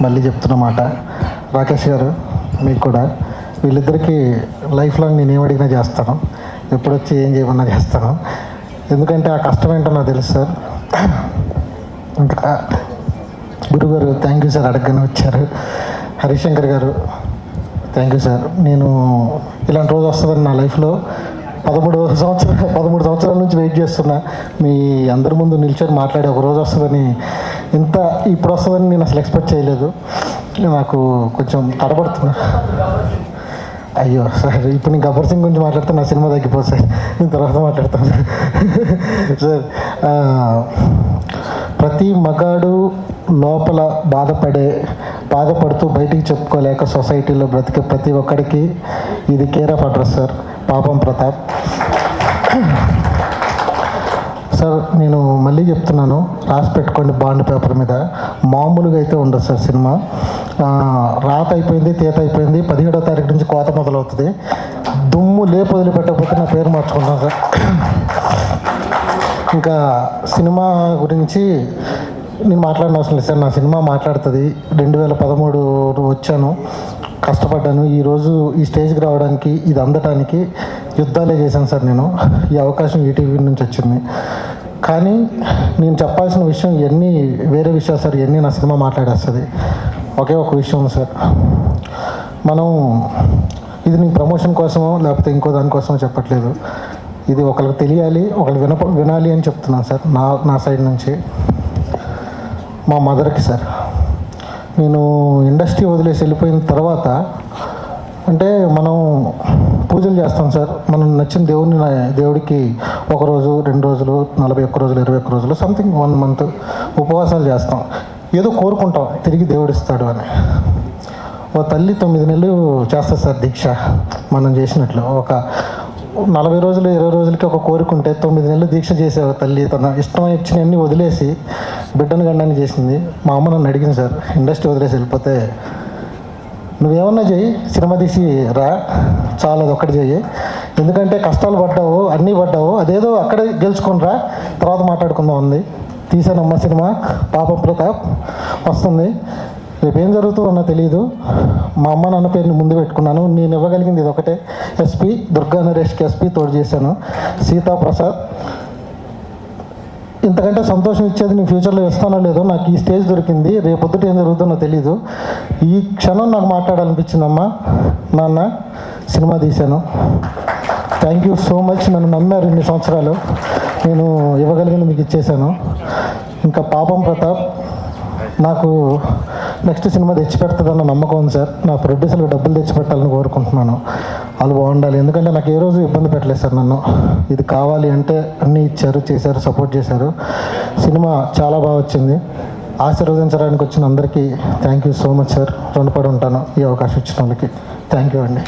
మళ్ళీ చెప్తున్నమాట. రాకేష్ గారు మీకు కూడా, వీళ్ళిద్దరికీ లైఫ్ లాంగ్ నేను ఏమడిగినా చేస్తాను, ఎప్పుడొచ్చి ఏం చేయమన్నా చేస్తాను. ఎందుకంటే ఆ కష్టం ఏంటో నాకు తెలుసు సార్. ఇంకా గురుగారు థ్యాంక్ యూ సార్, అడగగానే వచ్చారు. హరిశంకర్ గారు థ్యాంక్ యూ సార్. నేను ఇలాంటి రోజు వస్తుందని నా లైఫ్లో 13 సంవత్సరాల నుంచి వెయిట్ చేస్తున్నా. మీ అందరి ముందు నిల్చొని మాట్లాడే ఒక రోజు వస్తుందని, ఇప్పుడు వస్తుందని నేను అసలు ఎక్స్పెక్ట్ చేయలేదు. నాకు కొంచెం తడబడుతున్నా. అయ్యో సార్, ఇప్పుడు నేను గబ్బర్ సింగ్ గురించి మాట్లాడితే నా సినిమా తగ్గిపోతుంది సార్, నేను తర్వాత మాట్లాడతాను సార్. ప్రతి మగాడు లోపల బాధపడుతూ బయటికి చెప్పుకోలేక సొసైటీలో బ్రతికే ప్రతి ఒక్కడికి ఇది కేర్ ఆఫ్ అడ్రస్ సార్. పాపం ప్రతాప్ సార్, నేను మళ్ళీ చెప్తున్నాను, రాసి పెట్టుకోండి బాండ్ పేపర్ మీద. మామూలుగా అయితే ఉండదు సార్ సినిమా. రాత అయిపోయింది, తీత అయిపోయింది, 17వ తారీఖు నుంచి కోత మొదలవుతుంది. దుమ్ము వదిలిపెట్టకపోతే నా పేరు మార్చుకుంటాను సార్. ఇంకా సినిమా గురించి నేను మాట్లాడిన అవసరం లేదు సార్. నా సినిమా మాట్లాడుతుంది. 2013 వచ్చాను, కష్టపడ్డాను. ఈరోజు ఈ స్టేజ్కి రావడానికి, ఇది అందటానికి యుద్ధాలే చేశాను సార్. నేను ఈ అవకాశం ఈటీవీ నుంచి వచ్చింది. కానీ నేను చెప్పాల్సిన విషయం ఇవన్నీ వేరే విషయాలు సార్. ఇవన్నీ నా సినిమా మాట్లాడేస్తుంది. ఒకే ఒక విషయం సార్, మనం ఇది నేను ప్రమోషన్ కోసమో లేకపోతే ఇంకో దానికోసమో చెప్పట్లేదు. ఇది ఒకరికి తెలియాలి, ఒకరికి వినాలి అని చెప్తున్నాను సార్. నా సైడ్ నుంచి మా మదర్కి సార్. నేను ఇండస్ట్రీ వదిలేసి వెళ్ళిపోయిన తర్వాత, అంటే మనం పూజలు చేస్తాం సార్. మనం నచ్చిన దేవుడికి 1 రోజు, 2 రోజులు, 41 రోజులు, 21 రోజులు, సంథింగ్ 1 మంత్ ఉపవాసాలు చేస్తాం. ఏదో కోరుకుంటాం తిరిగి దేవుడు ఇస్తాడు అని. ఓ తల్లి 9 నెలలు చేస్తుంది సార్ దీక్ష. మనం చేసినట్లు ఒక 40 రోజులు, 20 రోజులకి ఒక కోరుకుంటే 9 నెలలు దీక్ష చేసే తల్లి తన ఇష్టమై ఇచ్చినవన్నీ వదిలేసి బిడ్డను గండాన్ని చేసింది. మా అమ్మ నన్ను అడిగింది సార్, ఇండస్ట్రీ వదిలేసి వెళ్ళిపోతే నువ్వేమన్నా చెయ్యి, సినిమా తీసి రా, చాలా అది ఒక్కటి చెయ్యి. ఎందుకంటే కష్టాలు పడ్డావు, అన్నీ పడ్డావు, అదేదో అక్కడే గెలుచుకొని రా, తర్వాత మాట్లాడుకుందాం ఉంది. తీసానమ్మ సినిమా పాపం ప్రతాప్ వస్తుంది. రేపు ఏం జరుగుతుందో నాకు తెలియదు. మా అమ్మ నాన్న పేరుని ముందు పెట్టుకున్నాను. నేను ఇవ్వగలిగింది ఇది ఒకటే, ఎస్పీ దుర్గా నరేష్కి ఎస్పీ తోడు చేశాను. సీతాప్రసాద్, ఇంతకంటే సంతోషం ఇచ్చేది నీ ఫ్యూచర్లో ఇస్తానో లేదో. నాకు ఈ స్టేజ్ దొరికింది, రేపొద్దుట ఏం జరుగుతుందో తెలీదు. ఈ క్షణం నాకు మాట్లాడాలనిపించిందమ్మా. నాన్న సినిమా తీశాను, థ్యాంక్ యూ సో మచ్. నన్ను నమ్మారు ఇన్ని సంవత్సరాలు, నేను ఇవ్వగలిగింది మీకు ఇచ్చేశాను. ఇంకా పాపం ప్రతాప్ నాకు నెక్స్ట్ సినిమా తెచ్చిపెడుతుందన్న నమ్మకం ఉంది సార్. నా ప్రొడ్యూసర్కి డబ్బులు తెచ్చిపెట్టాలని కోరుకుంటున్నాను. వాళ్ళు బాగుండాలి. ఎందుకంటే నాకు ఏ రోజు ఇబ్బంది పెట్టలేదు సార్ నన్ను. ఇది కావాలి అంటే అన్నీ ఇచ్చారు, చేశారు, సపోర్ట్ చేశారు. సినిమా చాలా బాగా వచ్చింది. ఆశీర్వదించడానికి వచ్చిన అందరికీ thank you so much sir. రుణపడి ఉంటాను ఈ అవకాశం ఇచ్చిన వాళ్ళకి. థ్యాంక్ యూ అండి.